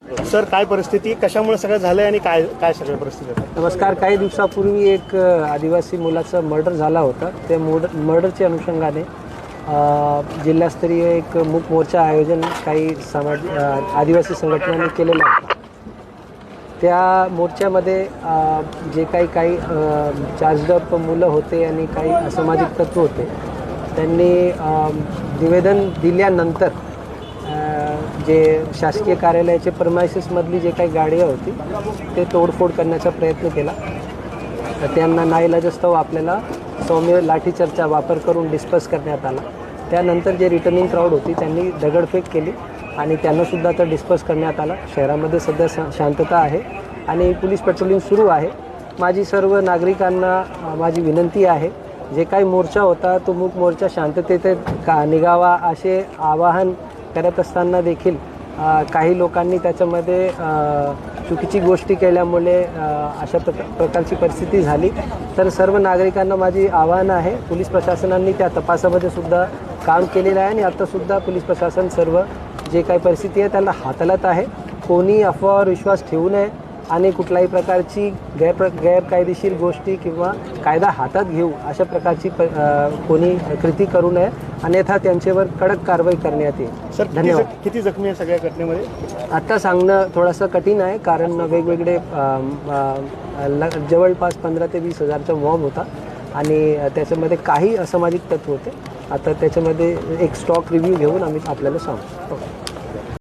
Sir, काय परिस्थिती, कशामुळे सगळं झालंय आणि काय काय सगळं परिस्थिती आहे? नमस्कार. काही दिवसापूर्वी एक आदिवासी मुलाचा मर्डर झाला होता. त्या मर्डरच्या अनुषंगाने जिल्हास्तरीय एक मूक मोर्चा आयोजन काही आदिवासी संघटनांनी केलेलं आहे. त्या मोर्चामध्ये जे काही चार्जडअप मुलं होते आणि काही असामाजिक तत्व होते, त्यांनी निवेदन दिल्यानंतर जे शासकीय कार्यालयाचे प्रमायसेसमधली जे काही गाडी होती ते तोडफोड करण्याचा प्रयत्न केला. तर त्यांना नाईलाजास्तव आपल्याला सौम्य लाठीचार्जचा वापर करून डिस्पर्स करण्यात आला. त्यानंतर जे रिटर्निंग क्राऊड होती त्यांनी दगडफेक केली आणि त्यांनासुद्धा तर डिस्पर्स करण्यात आला. शहरामध्ये सध्या शांतता आहे आणि पोलीस पेट्रोलिंग सुरू आहे. माझी सर्व नागरिकांना माझी विनंती आहे, जे काही मोर्चा होता तो मूक मोर्चा शांततेत निघावा असे आवाहन करत असताना देखील काही लोकांनी त्याच्यामध्ये चुकीची गोष्टी केल्यामुळे अशा प्रकारची परिस्थिती झाली. तर सर्व नागरिकांना माझी आवाहन आहे, पोलीस प्रशासनाने त्या तपासामध्ये सुद्धा काम केलेलं आहे आणि आत्तासुद्धा पोलीस प्रशासन सर्व जे काही परिस्थिती आहे त्याला हाताळत आहे. कोणी अफवावर विश्वास ठेवू नये आणि कुठल्याही प्रकारची गैरकायदेशीर गोष्टी किंवा कायदा हातात घेऊ अशा प्रकारची कोणी कृती करू नये, अन्यथा त्यांच्यावर कडक कारवाई करण्यात येईल. सर, धन्यवाद. किती जखमी आहे सगळ्या घटनेमध्ये? आत्ता सांगणं थोडंसं कठीण आहे, कारण वेगवेगळे जवळपास 15,000 ते 20,000चा मॉब होता आणि त्याच्यामध्ये काही असामाजिक तत्व होते. आता त्याच्यामध्ये एक स्टॉक रिव्ह्यू घेऊन आम्ही आपल्याला सांगू.